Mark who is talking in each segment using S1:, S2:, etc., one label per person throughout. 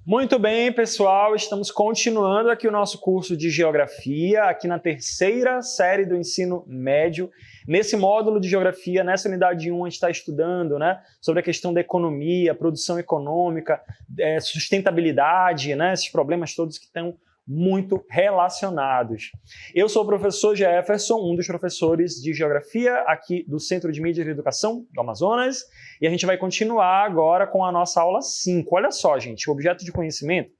S1: Muito bem, pessoal, estamos continuando aqui o nosso curso de Geografia, aqui na terceira série do ensino médio. Nesse módulo de Geografia, nessa unidade 1, a gente está estudando sobre a questão da economia, produção econômica, sustentabilidade, esses problemas todos que estão muito relacionados. Eu sou o professor Jefferson, um dos professores de Geografia aqui do Centro de Mídia e Educação do Amazonas, e a gente vai continuar agora com a nossa aula 5. Olha só, gente, o objeto de conhecimento,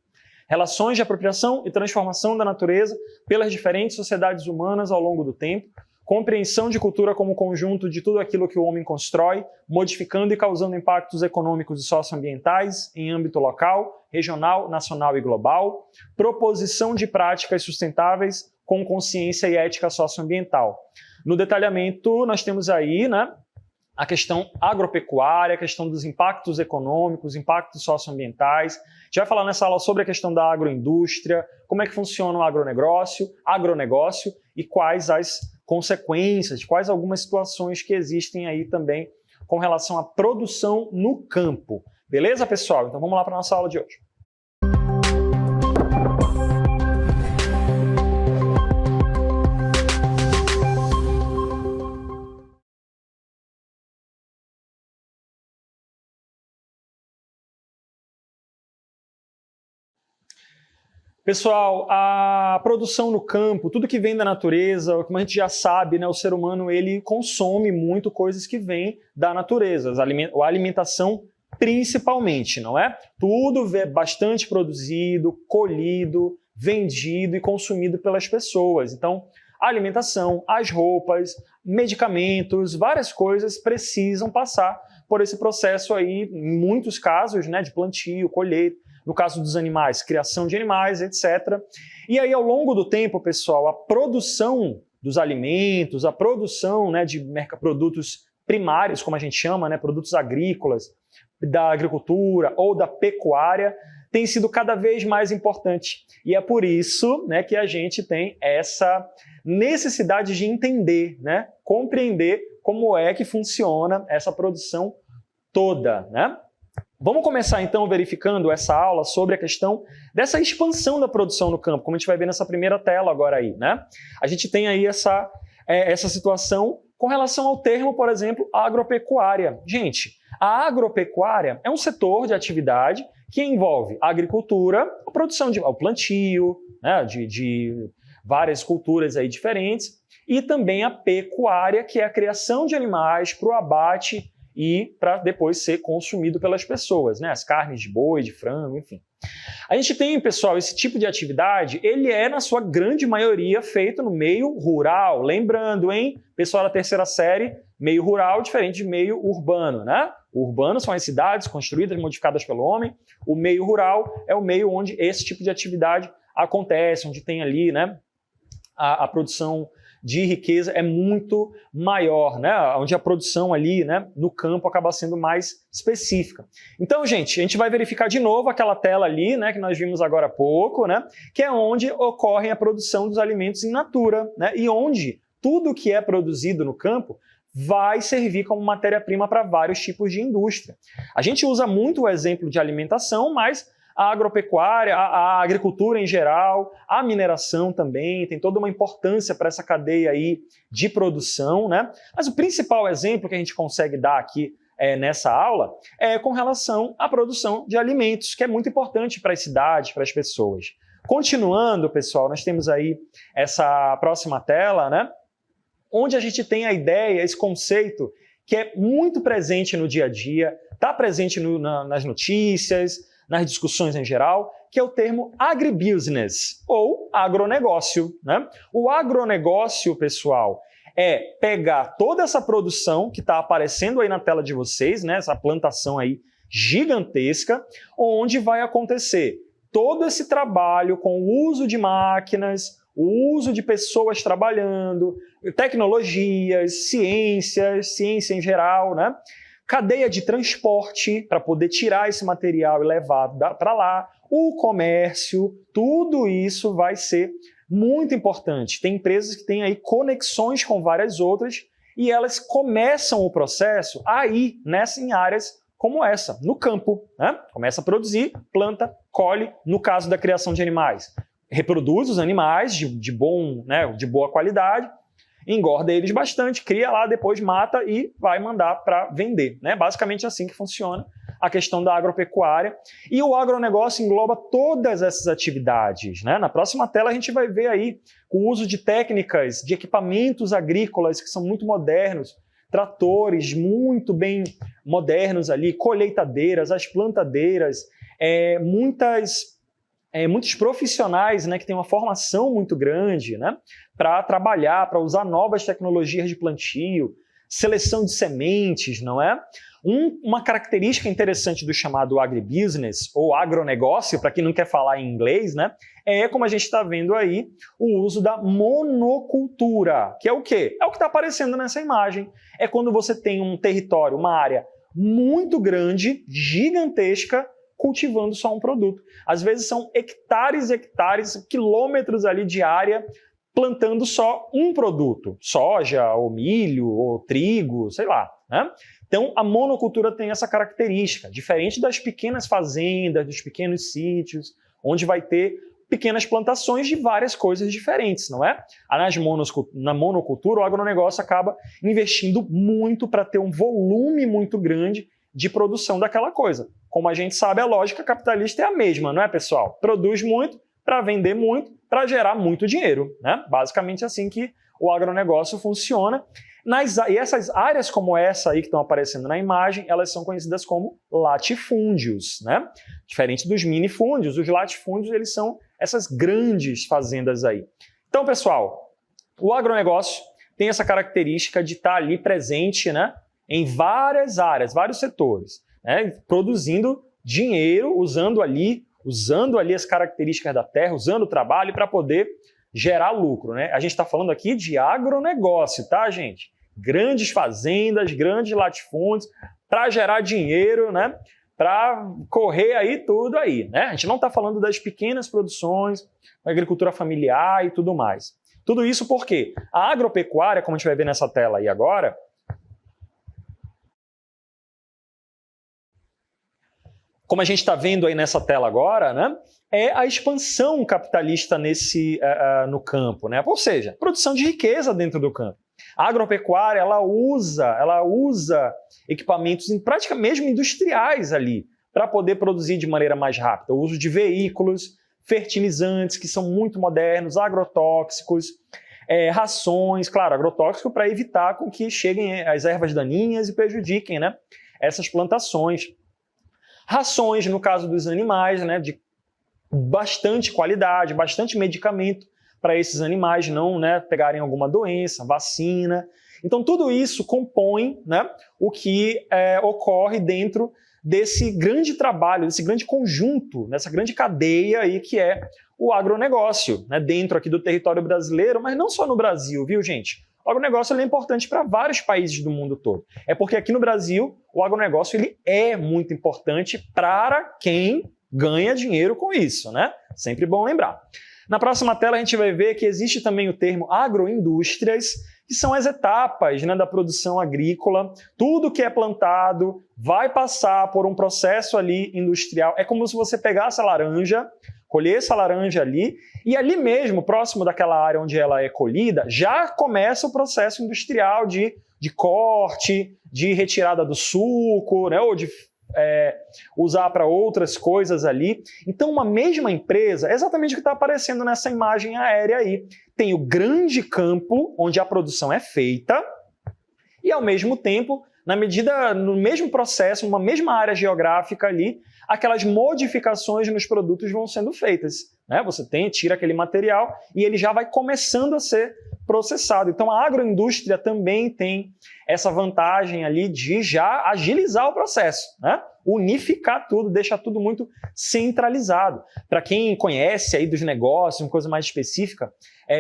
S1: relações de apropriação e transformação da natureza pelas diferentes sociedades humanas ao longo do tempo, compreensão de cultura como conjunto de tudo aquilo que o homem constrói, modificando e causando impactos econômicos e socioambientais em âmbito local, regional, nacional e global, proposição de práticas sustentáveis com consciência e ética socioambiental. No detalhamento, nós temos aí a questão agropecuária, a questão dos impactos econômicos, impactos socioambientais. A gente vai falar nessa aula sobre a questão da agroindústria, como é que funciona o agronegócio e quais as consequências, quais algumas situações que existem aí também com relação à produção no campo. Beleza, pessoal? Então vamos lá para a nossa aula de hoje. Pessoal, a produção no campo, tudo que vem da natureza, como a gente já sabe, o ser humano ele consome muito coisas que vêm da natureza, a alimentação principalmente, não é? Tudo é bastante produzido, colhido, vendido e consumido pelas pessoas. Então, a alimentação, as roupas, medicamentos, várias coisas precisam passar por esse processo aí, em muitos casos, de plantio, colheita. No caso dos animais, criação de animais, etc. E aí, ao longo do tempo, pessoal, a produção dos alimentos, a produção de produtos primários, como a gente chama, produtos agrícolas, da agricultura ou da pecuária, tem sido cada vez mais importante. E é por isso que a gente tem essa necessidade de entender, compreender como é que funciona essa produção toda, Vamos começar, então, verificando essa aula sobre a questão dessa expansão da produção no campo, como a gente vai ver nessa primeira tela agora aí, A gente tem aí essa situação com relação ao termo, por exemplo, agropecuária. Gente, a agropecuária é um setor de atividade que envolve a agricultura, a produção o plantio, de várias culturas aí diferentes, e também a pecuária, que é a criação de animais para o abate e para depois ser consumido pelas pessoas, as carnes de boi, de frango, enfim. A gente tem, pessoal, esse tipo de atividade, ele é, na sua grande maioria, feito no meio rural. Lembrando, pessoal da terceira série, meio rural diferente de meio urbano, O urbano são as cidades construídas e modificadas pelo homem, o meio rural é o meio onde esse tipo de atividade acontece, onde tem ali, a produção de riqueza é muito maior, onde a produção ali, no campo acaba sendo mais específica. Então, gente, a gente vai verificar de novo aquela tela ali, que nós vimos agora há pouco, que é onde ocorre a produção dos alimentos in natura, e onde tudo que é produzido no campo vai servir como matéria-prima para vários tipos de indústria. A gente usa muito o exemplo de alimentação, mas a agropecuária, a agricultura em geral, a mineração também, tem toda uma importância para essa cadeia aí de produção, Mas o principal exemplo que a gente consegue dar aqui nessa aula é com relação à produção de alimentos, que é muito importante para as cidades, para as pessoas. Continuando, pessoal, nós temos aí essa próxima tela, onde a gente tem a ideia, esse conceito, que é muito presente no dia a dia, está presente nas notícias, nas discussões em geral, que é o termo agribusiness, ou agronegócio. O agronegócio, pessoal, é pegar toda essa produção que está aparecendo aí na tela de vocês, essa plantação aí gigantesca, onde vai acontecer todo esse trabalho com o uso de máquinas, o uso de pessoas trabalhando, tecnologias, ciência em geral, cadeia de transporte para poder tirar esse material e levar para lá, o comércio, tudo isso vai ser muito importante. Tem empresas que têm aí conexões com várias outras e elas começam o processo aí, em áreas como essa, no campo, né? Começa a produzir, planta, colhe, no caso da criação de animais. Reproduz os animais de boa qualidade, engorda eles bastante, cria lá, depois mata e vai mandar para vender, né? Basicamente assim que funciona a questão da agropecuária. E o agronegócio engloba todas essas atividades, né? Na próxima tela a gente vai ver aí o uso de técnicas, de equipamentos agrícolas que são muito modernos, tratores muito bem modernos ali, colheitadeiras, as plantadeiras, muitos profissionais, né, que têm uma formação muito grande, né, para trabalhar, para usar novas tecnologias de plantio, seleção de sementes, não é? Uma característica interessante do chamado agribusiness, ou agronegócio, para quem não quer falar em inglês, né, é, como a gente está vendo aí, o uso da monocultura, que é o quê? É o que está aparecendo nessa imagem. É quando você tem um território, uma área muito grande, gigantesca, cultivando só um produto. Às vezes são hectares e hectares, quilômetros ali de área, plantando só um produto, soja, ou milho, ou trigo, sei lá, né? Então, a monocultura tem essa característica, diferente das pequenas fazendas, dos pequenos sítios, onde vai ter pequenas plantações de várias coisas diferentes, não é? Na monocultura, o agronegócio acaba investindo muito para ter um volume muito grande de produção daquela coisa. Como a gente sabe, a lógica capitalista é a mesma, não é, pessoal? Produz muito para vender muito, para gerar muito dinheiro, né? Basicamente assim que o agronegócio funciona. E essas áreas como essa aí que estão aparecendo na imagem, elas são conhecidas como latifúndios, né? Diferente dos minifúndios, os latifúndios eles são essas grandes fazendas aí. Então, pessoal, o agronegócio tem essa característica de estar ali presente, né, em várias áreas, vários setores, né, produzindo dinheiro, usando ali as características da terra, usando o trabalho para poder gerar lucro, né? A gente está falando aqui de agronegócio, tá, gente? Grandes fazendas, grandes latifúndios, para gerar dinheiro, né? Para correr aí tudo aí, né? A gente não está falando das pequenas produções, agricultura familiar e tudo mais. Tudo isso porque a agropecuária, como a gente vai ver nessa tela aí agora, como a gente está vendo aí nessa tela agora, né, é a expansão capitalista no campo, né? Ou seja, produção de riqueza dentro do campo. A agropecuária ela usa equipamentos praticamente mesmo industriais ali para poder produzir de maneira mais rápida. O uso de veículos, fertilizantes que são muito modernos, agrotóxicos, rações, claro, agrotóxico para evitar com que cheguem as ervas daninhas e prejudiquem, né, essas plantações. Rações, no caso dos animais, né, de bastante qualidade, bastante medicamento para esses animais não, né, pegarem alguma doença, vacina. Então, tudo isso compõe, né, o que ocorre dentro desse grande trabalho, desse grande conjunto, dessa grande cadeia aí que é o agronegócio, né, dentro aqui do território brasileiro, mas não só no Brasil, viu, gente? O agronegócio ele é importante para vários países do mundo todo. É porque aqui no Brasil, o agronegócio ele é muito importante para quem ganha dinheiro com isso, né? Sempre bom lembrar. Na próxima tela a gente vai ver que existe também o termo agroindústrias, que são as etapas, né, da produção agrícola. Tudo que é plantado vai passar por um processo ali industrial. É como se você pegasse a laranja, colhesse a laranja ali, e ali mesmo, próximo daquela área onde ela é colhida, já começa o processo industrial de corte, de retirada do suco, né, ou de usar para outras coisas ali. Então, uma mesma empresa, é exatamente o que está aparecendo nessa imagem aérea aí. Tem o grande campo onde a produção é feita e, ao mesmo tempo, no mesmo processo, numa mesma área geográfica ali, aquelas modificações nos produtos vão sendo feitas, né? Você tira aquele material e ele já vai começando a ser processado. Então, a agroindústria também tem essa vantagem ali de já agilizar o processo, né? Unificar tudo, deixar tudo muito centralizado. Para quem conhece aí dos negócios, uma coisa mais específica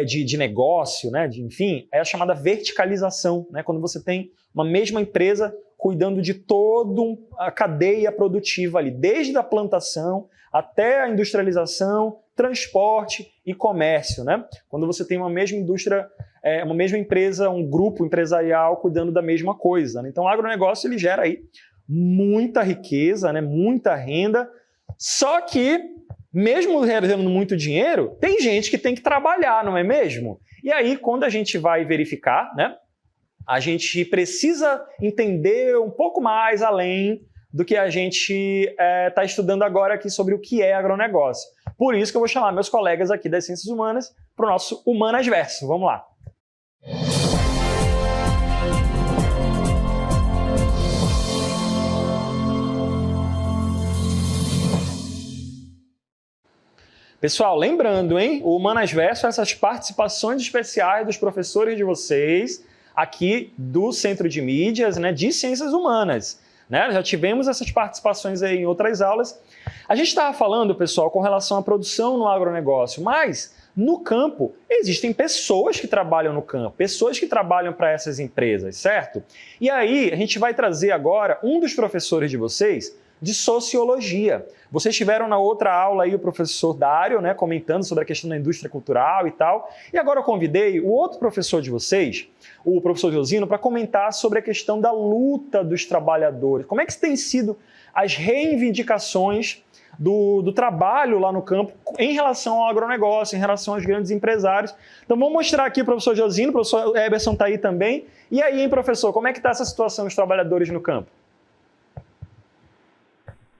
S1: de negócio, né? Enfim, é a chamada verticalização, né? Quando você tem uma mesma empresa cuidando de toda a cadeia produtiva ali, desde a plantação até a industrialização, transporte e comércio, né? Quando você tem uma mesma indústria, uma mesma empresa, um grupo empresarial cuidando da mesma coisa, né? Então, o agronegócio ele gera aí muita riqueza, né? Muita renda, só que, mesmo realizando muito dinheiro, tem gente que tem que trabalhar, não é mesmo? E aí, quando a gente vai verificar, né, a gente precisa entender um pouco mais além do que a gente está estudando agora aqui sobre o que é agronegócio. Por isso que eu vou chamar meus colegas aqui das Ciências Humanas para o nosso Humanas Verso. Vamos lá. Pessoal, lembrando, hein? O Humanas Verso, essas participações especiais dos professores de vocês aqui do Centro de Mídias, né, de Ciências Humanas. Né? Já tivemos essas participações aí em outras aulas. A gente estava falando, pessoal, com relação à produção no agronegócio, mas no campo existem pessoas que trabalham no campo, pessoas que trabalham para essas empresas, certo? E aí a gente vai trazer agora um dos professores de vocês de sociologia. Vocês tiveram na outra aula aí o professor Dário, né, comentando sobre a questão da indústria cultural e tal. E agora eu convidei o outro professor de vocês, o professor Josino, para comentar sobre a questão da luta dos trabalhadores. Como é que tem sido as reivindicações do trabalho lá no campo em relação ao agronegócio, em relação aos grandes empresários. Então vamos mostrar aqui o professor Josino, o professor Eberson está aí também. E aí, hein, professor, como é que está essa situação dos trabalhadores no campo?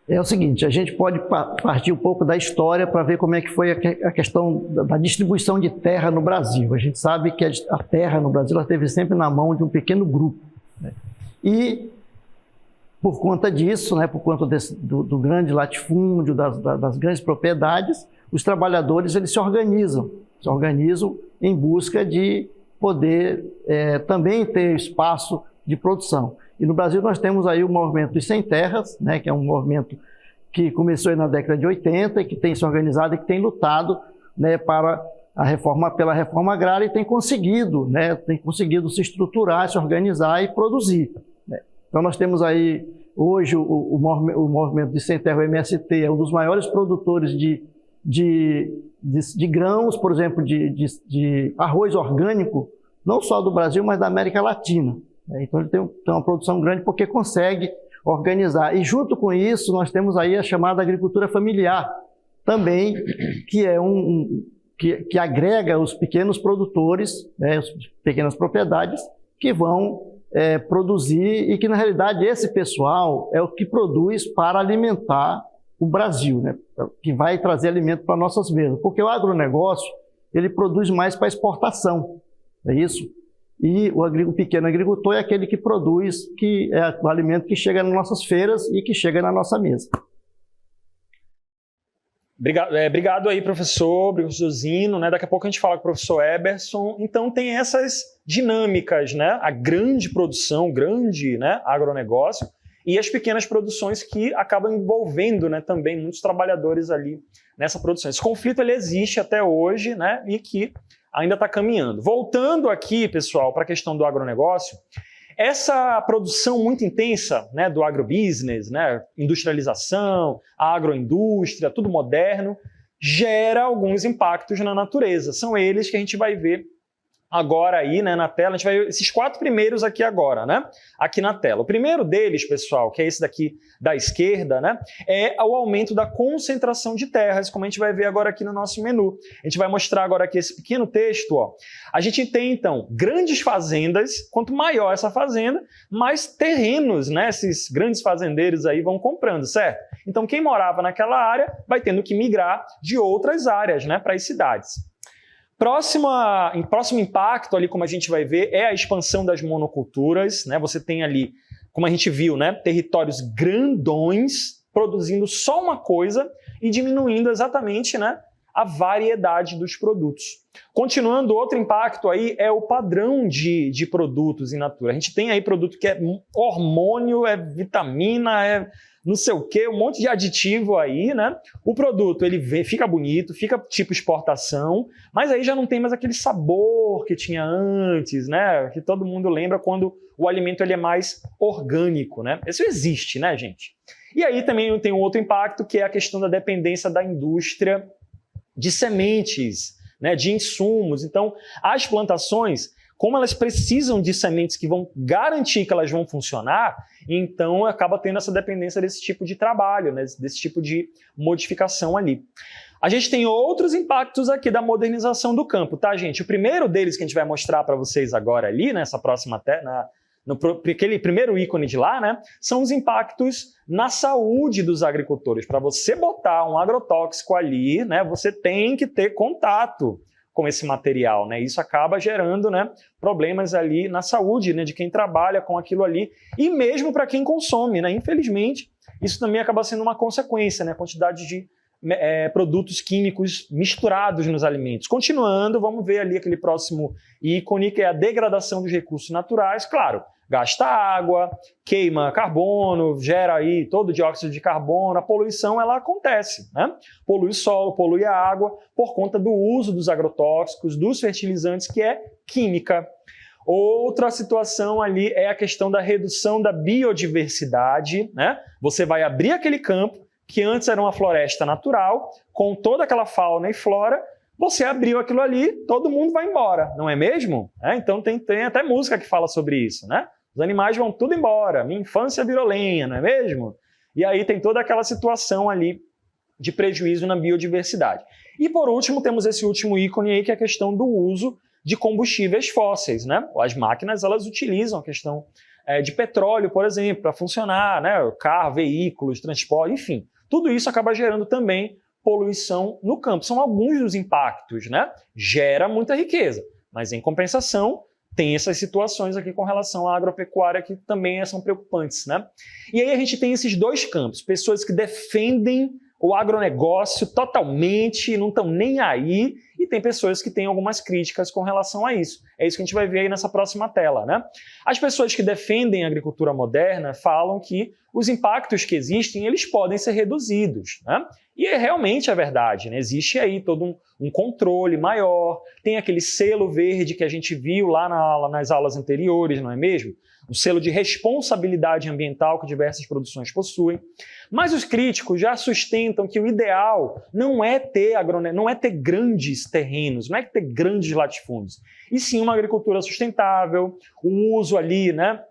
S2: É o seguinte, a gente pode partir um pouco da história para ver como é que foi a questão da distribuição de terra no Brasil. A gente sabe que a terra no Brasil ela esteve sempre na mão de um pequeno grupo, né? E por conta disso, né, por conta do grande latifúndio, das grandes propriedades, os trabalhadores eles se organizam em busca de poder também ter espaço de produção. E no Brasil nós temos aí o movimento dos sem terras, né, que é um movimento que começou aí na década de 80 e que tem se organizado e que tem lutado, né, pela reforma agrária e tem conseguido se estruturar, se organizar e produzir, né. Então nós temos aí hoje o movimento de sem terra, o MST, é um dos maiores produtores de grãos, por exemplo, de arroz orgânico, não só do Brasil, mas da América Latina. Então ele tem uma produção grande porque consegue organizar. E junto com isso nós temos aí a chamada agricultura familiar, também, que é que agrega os pequenos produtores, né, as pequenas propriedades, que vão produzir e que na realidade esse pessoal é o que produz para alimentar o Brasil, né, que vai trazer alimento para nossas mesas. Porque o agronegócio ele produz mais para exportação, é isso? E o pequeno agricultor é aquele que produz, que é o alimento que chega nas nossas feiras e que chega na nossa mesa.
S1: Obrigado aí, professor Zino, né? Daqui a pouco a gente fala com o professor Eberson. Então tem essas dinâmicas, né? A grande produção, o grande, né, agronegócio e as pequenas produções que acabam envolvendo, né, também muitos trabalhadores ali nessa produção. Esse conflito ele existe até hoje, né? E que ainda está caminhando. Voltando aqui, pessoal, para a questão do agronegócio, essa produção muito intensa, né, do agrobusiness, né, industrialização, agroindústria, tudo moderno, gera alguns impactos na natureza. São eles que a gente vai ver agora aí, né, na tela. A gente vai ver esses 4 primeiros aqui agora, né, aqui na tela. O primeiro deles, pessoal, que é esse daqui da esquerda, né, é o aumento da concentração de terras, como a gente vai ver agora aqui no nosso menu. A gente vai mostrar agora aqui esse pequeno texto, ó. A gente tem, então, grandes fazendas. Quanto maior essa fazenda, mais terrenos, né, esses grandes fazendeiros aí vão comprando, certo? Então, quem morava naquela área vai tendo que migrar de outras áreas, né, para as cidades. Próximo impacto ali, como a gente vai ver, é a expansão das monoculturas, né? Você tem ali, como a gente viu, né, territórios grandões produzindo só uma coisa e diminuindo exatamente, né, a variedade dos produtos. Continuando, outro impacto aí é o padrão de produtos in natura. A gente tem aí produto que é hormônio, é vitamina, é não sei o que, um monte de aditivo aí, né? O produto, ele fica bonito, fica tipo exportação, mas aí já não tem mais aquele sabor que tinha antes, né? Que todo mundo lembra quando o alimento ele é mais orgânico, né? Isso existe, né, gente? E aí também tem um outro impacto, que é a questão da dependência da indústria de sementes, né, de insumos. Então, as plantações como elas precisam de sementes que vão garantir que elas vão funcionar, então acaba tendo essa dependência desse tipo de trabalho, né? Desse tipo de modificação ali. A gente tem outros impactos aqui da modernização do campo, tá, gente? O primeiro deles que a gente vai mostrar para vocês agora ali, nessa próxima aquele primeiro ícone de lá, né, são os impactos na saúde dos agricultores. Para você botar um agrotóxico ali, né, você tem que ter contato com esse material, né? Isso acaba gerando, né, problemas ali na saúde, né, de quem trabalha com aquilo ali e mesmo para quem consome, né? Infelizmente, isso também acaba sendo uma consequência, né? A quantidade de produtos químicos misturados nos alimentos. Continuando, vamos ver ali aquele próximo ícone, que é a degradação dos recursos naturais. Claro, gasta água, queima carbono, gera aí todo o dióxido de carbono, a poluição ela acontece, né? Polui o solo, polui a água por conta do uso dos agrotóxicos, dos fertilizantes, que é química. Outra situação ali é a questão da redução da biodiversidade, né? Você vai abrir aquele campo que antes era uma floresta natural, com toda aquela fauna e flora, você abriu aquilo ali, todo mundo vai embora, não é mesmo? Então tem até música que fala sobre isso, né? Os animais vão tudo embora, minha infância virou lenha, não é mesmo? E aí tem toda aquela situação ali de prejuízo na biodiversidade. E por último, temos esse último ícone aí, que é a questão do uso de combustíveis fósseis, né? As máquinas, elas utilizam a questão de petróleo, por exemplo, para funcionar, né? Carro, veículos, transporte, enfim. Tudo isso acaba gerando também poluição no campo. São alguns dos impactos, né? Gera muita riqueza, mas em compensação tem essas situações aqui com relação à agropecuária que também são preocupantes, né? E aí a gente tem esses dois campos, pessoas que defendem o agronegócio totalmente, não estão nem aí, e tem pessoas que têm algumas críticas com relação a isso. É isso que a gente vai ver aí nessa próxima tela, né? As pessoas que defendem a agricultura moderna falam que os impactos que existem, eles podem ser reduzidos, né? E realmente é verdade, né? Existe aí todo um controle maior, tem aquele selo verde que a gente viu lá nas aulas anteriores, não é mesmo? Um selo de responsabilidade ambiental que diversas produções possuem. Mas os críticos já sustentam que o ideal não é ter grandes terrenos, não é ter grandes latifúndios, e sim uma agricultura sustentável, o uso ali, né,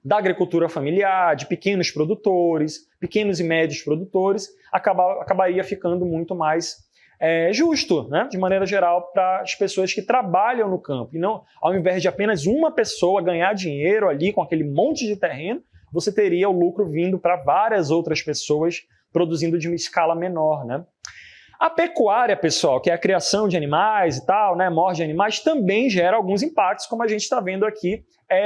S1: da agricultura familiar, de pequenos produtores, pequenos e médios produtores, acabaria ficando muito mais justo, né, de maneira geral, para as pessoas que trabalham no campo. E não, ao invés de apenas uma pessoa ganhar dinheiro ali com aquele monte de terreno, você teria o lucro vindo para várias outras pessoas produzindo de uma escala menor, né? A pecuária, pessoal, que é a criação de animais e tal, né, morte de animais, também gera alguns impactos, como a gente está vendo aqui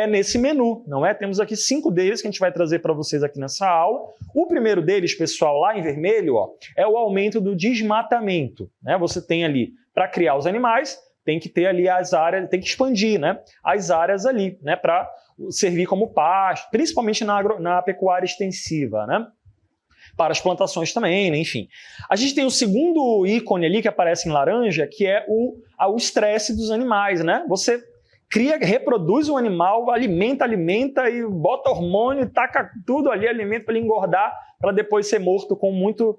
S1: nesse menu, não é? Temos aqui 5 deles que a gente vai trazer para vocês aqui nessa aula. O primeiro deles, pessoal, lá em vermelho, ó, é o aumento do desmatamento, né? Você tem ali, para criar os animais, tem que ter ali as áreas, tem que expandir, né, as áreas ali, né, para servir como pasto, principalmente na pecuária extensiva, né? Para as plantações também, né? Enfim. A gente tem o segundo ícone ali que aparece em laranja, que é o estresse dos animais, né? Você reproduz um animal, alimenta e bota hormônio, taca tudo ali, alimenta para ele engordar, para depois ser morto com muita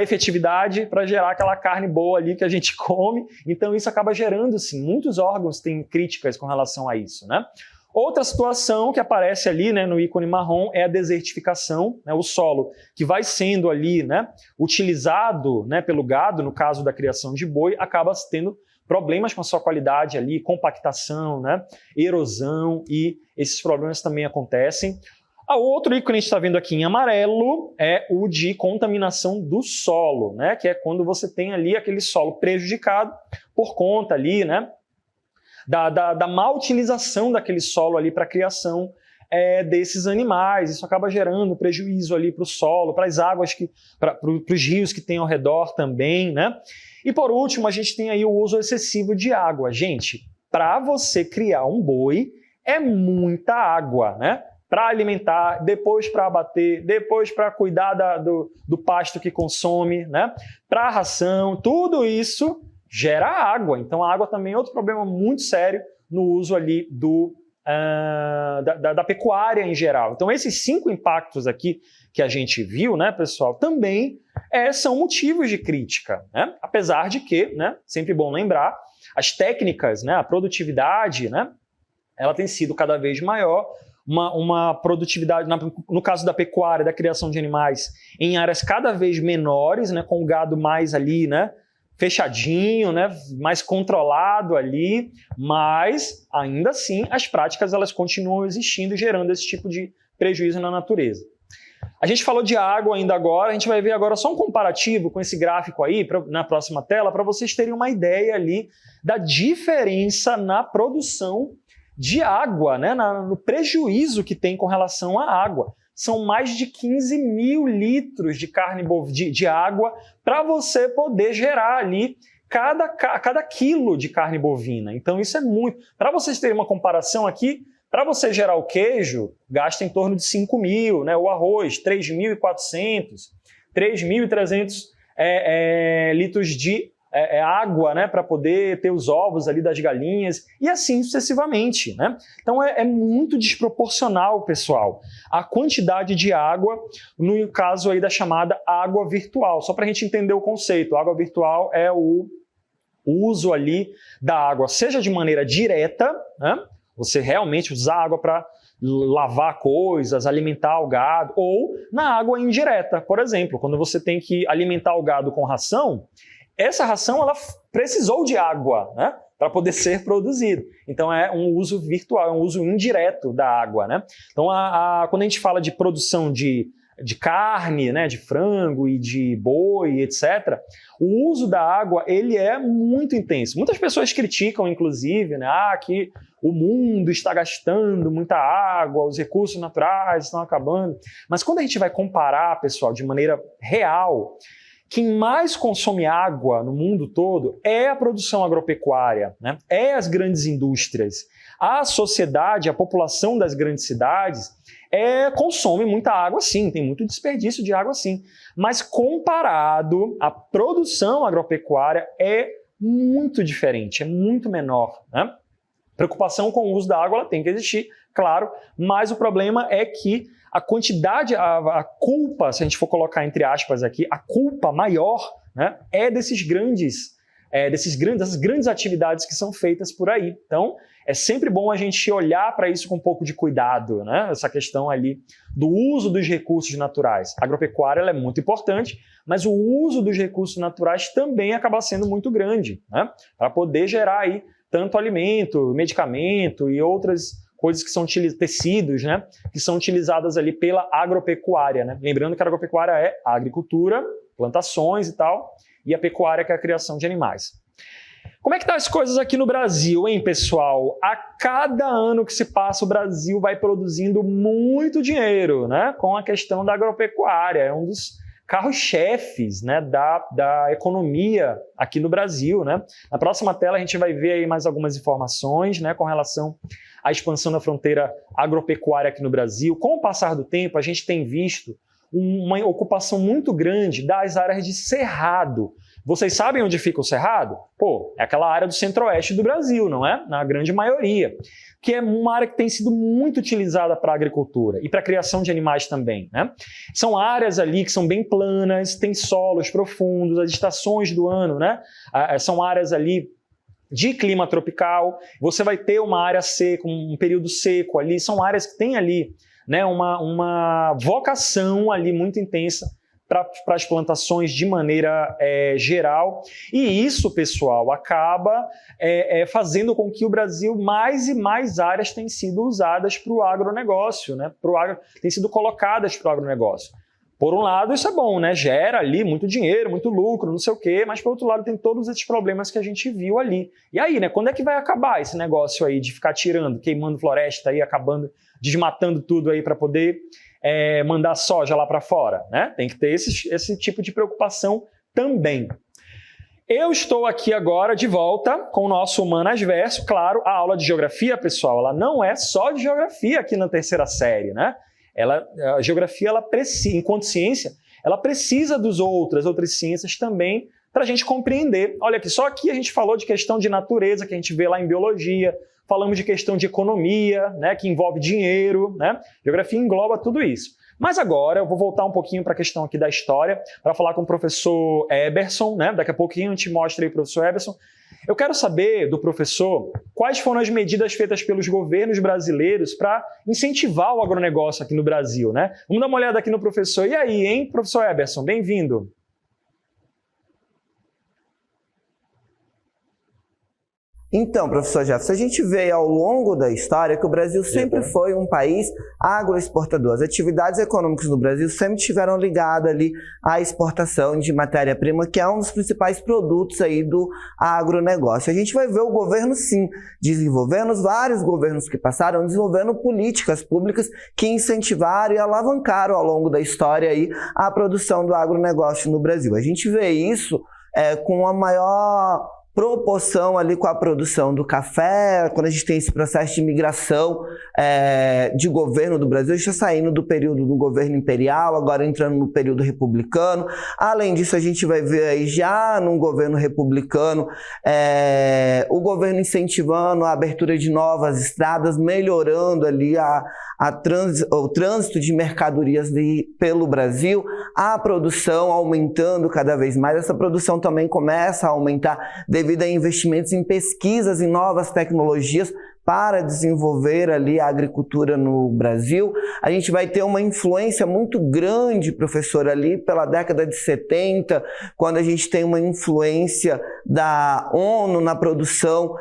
S1: efetividade para gerar aquela carne boa ali que a gente come. Então isso acaba gerando, sim, muitos órgãos têm críticas com relação a isso, né? Outra situação que aparece ali, né, no ícone marrom é a desertificação, né, o solo que vai sendo ali, né, utilizado, né, pelo gado, no caso da criação de boi, acaba tendo problemas com a sua qualidade ali, compactação, né, erosão, e esses problemas também acontecem. O outro ícone que a gente está vendo aqui em amarelo é o de contaminação do solo, né, que é quando você tem ali aquele solo prejudicado por conta ali, né, da má utilização daquele solo ali para a criação desses animais. Isso acaba gerando prejuízo ali para o solo, para as águas, para os rios que tem ao redor também, né? E por último, a gente tem aí o uso excessivo de água. Gente, para você criar um boi, é muita água, né? Para alimentar, depois para abater, depois para cuidar do pasto que consome, né? Para ração, tudo isso gera água. Então a água também é outro problema muito sério no uso ali da pecuária em geral. Então, esses 5 impactos aqui que a gente viu, né, pessoal, também são motivos de crítica, né? Apesar de que, né, sempre bom lembrar, as técnicas, né, a produtividade, né, ela tem sido cada vez maior, uma produtividade, no caso da pecuária, da criação de animais, em áreas cada vez menores, né, com o gado mais ali, né, fechadinho, né, mais controlado ali, mas ainda assim as práticas elas continuam existindo, gerando esse tipo de prejuízo na natureza. A gente falou de água ainda agora, a gente vai ver agora só um comparativo com esse gráfico aí na próxima tela, para vocês terem uma ideia ali da diferença na produção de água, né, no prejuízo que tem com relação à água. São mais de 15 mil litros de carne de água para você poder gerar ali cada quilo de carne bovina. Então isso é muito. Para vocês terem uma comparação aqui, para você gerar o queijo, gasta em torno de 5 mil, né? O arroz, 3.400, 3.300 litros de água, né? Para poder ter os ovos ali das galinhas e assim sucessivamente, né? Então é muito desproporcional, pessoal, a quantidade de água no caso aí da chamada água virtual. Só para a gente entender o conceito, a água virtual é o uso ali da água, seja de maneira direta, né? Você realmente usar água para lavar coisas, alimentar o gado, ou na água indireta. Por exemplo, quando você tem que alimentar o gado com ração, essa ração ela precisou de água, né, para poder ser produzido. Então é um uso virtual, é um uso indireto da água, né? Então quando a gente fala de produção de carne, né, de frango e de boi, etc., o uso da água ele é muito intenso. Muitas pessoas criticam, inclusive, né, que o mundo está gastando muita água, os recursos naturais estão acabando. Mas quando a gente vai comparar, pessoal, de maneira real, quem mais consome água no mundo todo é a produção agropecuária, né? É as grandes indústrias. A sociedade, a população das grandes cidades consome muita água sim, tem muito desperdício de água sim, mas comparado à produção agropecuária é muito diferente, é muito menor, né? Preocupação com o uso da água ela tem que existir, claro, mas o problema é que a quantidade, a culpa, se a gente for colocar entre aspas aqui, a culpa maior, né, é dessas grandes atividades que são feitas por aí. Então, é sempre bom a gente olhar para isso com um pouco de cuidado, né? Essa questão ali do uso dos recursos naturais. A agropecuária ela é muito importante, mas o uso dos recursos naturais também acaba sendo muito grande, né? Para poder gerar aí tanto alimento, medicamento e outras coisas que são tecidos, né, que são utilizadas ali pela agropecuária, né? Lembrando que a agropecuária é a agricultura, plantações e tal, e a pecuária que é a criação de animais. Como é que estão as coisas aqui no Brasil, hein, pessoal? A cada ano que se passa, o Brasil vai produzindo muito dinheiro, né, com a questão da agropecuária. É um dos carros-chefes, né, da economia aqui no Brasil, né? Na próxima tela a gente vai ver aí mais algumas informações, né, com relação à expansão da fronteira agropecuária aqui no Brasil. Com o passar do tempo, a gente tem visto uma ocupação muito grande das áreas de cerrado. Vocês sabem onde fica o cerrado? Pô, é aquela área do centro-oeste do Brasil, não é? Na grande maioria. Que é uma área que tem sido muito utilizada para a agricultura e para a criação de animais também, né? São áreas ali que são bem planas, tem solos profundos, as estações do ano, né? São áreas ali de clima tropical. Você vai ter uma área seca, um período seco ali. São áreas que têm ali, né, uma vocação ali muito intensa para as plantações de maneira geral. E isso, pessoal, acaba fazendo com que o Brasil, mais e mais áreas têm sido usadas para o agronegócio, né? Têm sido colocadas para o agronegócio. Por um lado, isso é bom, né? Gera ali muito dinheiro, muito lucro, não sei o quê, mas por outro lado tem todos esses problemas que a gente viu ali. E aí, né? Quando é que vai acabar esse negócio aí de ficar tirando, queimando floresta aí, acabando, desmatando tudo aí para poder mandar soja lá para fora, né? Tem que ter esse tipo de preocupação também. Eu estou aqui agora de volta com o nosso Humanas Verso. Claro, a aula de geografia, pessoal, ela não é só de geografia aqui na terceira série, né? A geografia, ela precisa, enquanto ciência, ela precisa das outras ciências também para a gente compreender. Olha aqui, só aqui a gente falou de questão de natureza, que a gente vê lá em biologia, falamos de questão de economia, né, que envolve dinheiro, né? Geografia engloba tudo isso. Mas agora eu vou voltar um pouquinho para a questão aqui da história, para falar com o professor Eberson, né? Daqui a pouquinho a gente mostra aí o professor Eberson. Eu quero saber do professor quais foram as medidas feitas pelos governos brasileiros para incentivar o agronegócio aqui no Brasil, né? Vamos dar uma olhada aqui no professor. E aí, hein, professor Eberson? Bem-vindo.
S3: Então, professor Jefferson, a gente vê ao longo da história que o Brasil sempre foi um país agroexportador. As atividades econômicas no Brasil sempre estiveram ligadas ali à exportação de matéria-prima, que é um dos principais produtos aí do agronegócio. A gente vai ver o governo, sim, desenvolvendo, os vários governos que passaram, desenvolvendo políticas públicas que incentivaram e alavancaram ao longo da história aí a produção do agronegócio no Brasil. A gente vê isso com a maior proporção ali com a produção do café, quando a gente tem esse processo de migração de governo do Brasil, já saindo do período do governo imperial, agora entrando no período republicano. Além disso, a gente vai ver aí já num governo republicano o governo incentivando a abertura de novas estradas, melhorando ali o trânsito de mercadorias pelo Brasil, a produção aumentando cada vez mais. Essa produção também começa a aumentar devido a investimentos em pesquisas e novas tecnologias para desenvolver ali a agricultura no Brasil. A gente vai ter uma influência muito grande, professor, ali pela década de 70, quando a gente tem uma influência da ONU na produção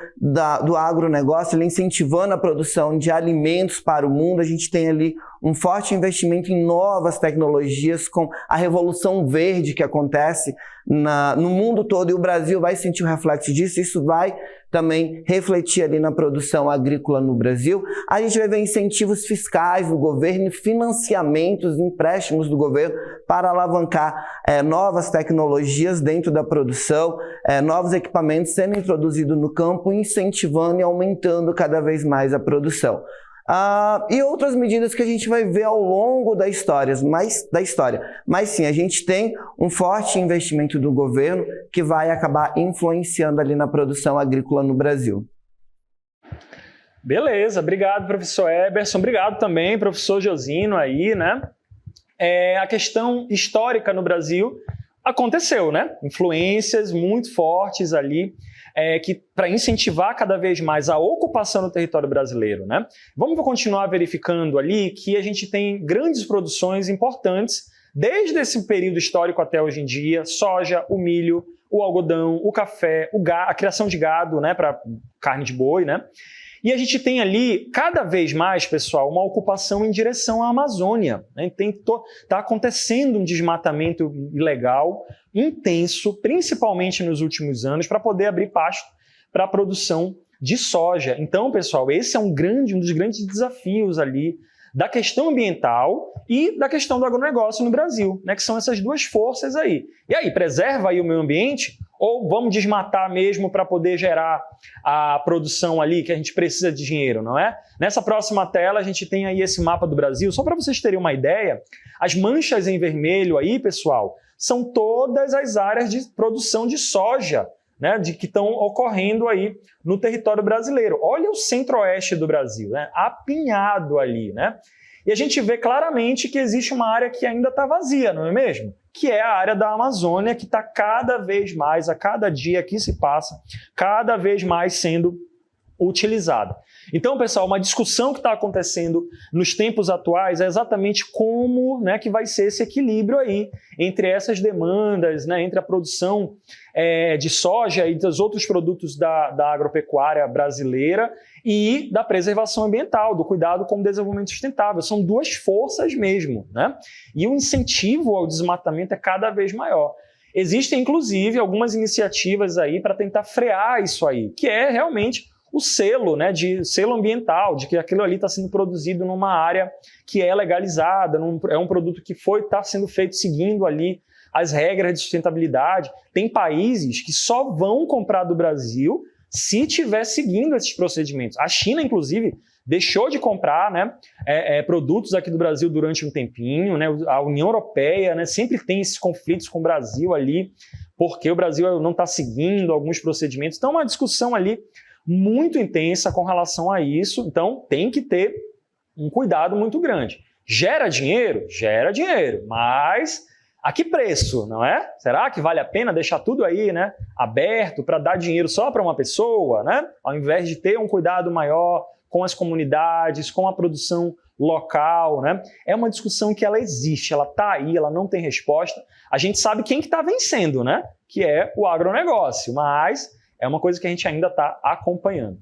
S3: do agronegócio, ali incentivando a produção de alimentos para o mundo. A gente tem ali um forte investimento em novas tecnologias com a Revolução Verde que acontece no mundo todo, e o Brasil vai sentir o reflexo disso. Isso vai também refletir ali na produção agrícola no Brasil. A gente vai ver incentivos fiscais do governo, financiamentos, empréstimos do governo para alavancar novas tecnologias dentro da produção, novos equipamentos sendo introduzidos no campo, incentivando e aumentando cada vez mais a produção. E outras medidas que a gente vai ver ao longo da história. Mas sim, a gente tem um forte investimento do governo que vai acabar influenciando ali na produção agrícola no Brasil.
S1: Beleza, obrigado, professor Eberson. Obrigado também, professor Josino aí, né? A questão histórica no Brasil aconteceu, né? Influências muito fortes ali, que para incentivar cada vez mais a ocupação no território brasileiro, né? Vamos continuar verificando ali que a gente tem grandes produções importantes desde esse período histórico até hoje em dia: soja, o milho, o algodão, o café, a criação de gado, né, para carne de boi, né? E a gente tem ali, cada vez mais, pessoal, uma ocupação em direção à Amazônia, né? Tá acontecendo um desmatamento ilegal, intenso, principalmente nos últimos anos, para poder abrir pasto para a produção de soja. Então, pessoal, esse é um dos grandes desafios ali da questão ambiental e da questão do agronegócio no Brasil, né? Que são essas duas forças aí. E aí, preserva aí o meio ambiente ou vamos desmatar mesmo para poder gerar a produção ali que a gente precisa de dinheiro, não é? Nessa próxima tela a gente tem aí esse mapa do Brasil. Só para vocês terem uma ideia, as manchas em vermelho aí, pessoal, são todas as áreas de produção de soja, né, que estão ocorrendo aí no território brasileiro. Olha o centro-oeste do Brasil, né, apinhado ali, né? E a gente vê claramente que existe uma área que ainda está vazia, não é mesmo? Que é a área da Amazônia, que está cada vez mais, a cada dia que se passa, cada vez mais sendo utilizada. Então, pessoal, uma discussão que está acontecendo nos tempos atuais é exatamente como, né, que vai ser esse equilíbrio aí entre essas demandas, né, entre a produção de soja e dos outros produtos da agropecuária brasileira e da preservação ambiental, do cuidado com o desenvolvimento sustentável. São duas forças mesmo, né? E o incentivo ao desmatamento é cada vez maior. Existem, inclusive, algumas iniciativas aí para tentar frear isso aí, que é realmente o selo, né, de selo ambiental, de que aquilo ali está sendo produzido numa área que é legalizada, é um produto que está sendo feito seguindo ali as regras de sustentabilidade. Tem países que só vão comprar do Brasil se estiver seguindo esses procedimentos. A China, inclusive, deixou de comprar, né, produtos aqui do Brasil durante um tempinho, né? A União Europeia, né, sempre tem esses conflitos com o Brasil ali, porque o Brasil não está seguindo alguns procedimentos. Então, uma discussão ali muito intensa com relação a isso, então tem que ter um cuidado muito grande. Gera dinheiro? Gera dinheiro, mas a que preço, não é? Será que vale a pena deixar tudo aí, né, aberto para dar dinheiro só para uma pessoa, né? Ao invés de ter um cuidado maior com as comunidades, com a produção local, né? É uma discussão que ela existe, ela está aí, ela não tem resposta. A gente sabe quem que está vencendo, né? Que é o agronegócio, mas é uma coisa que a gente ainda está acompanhando.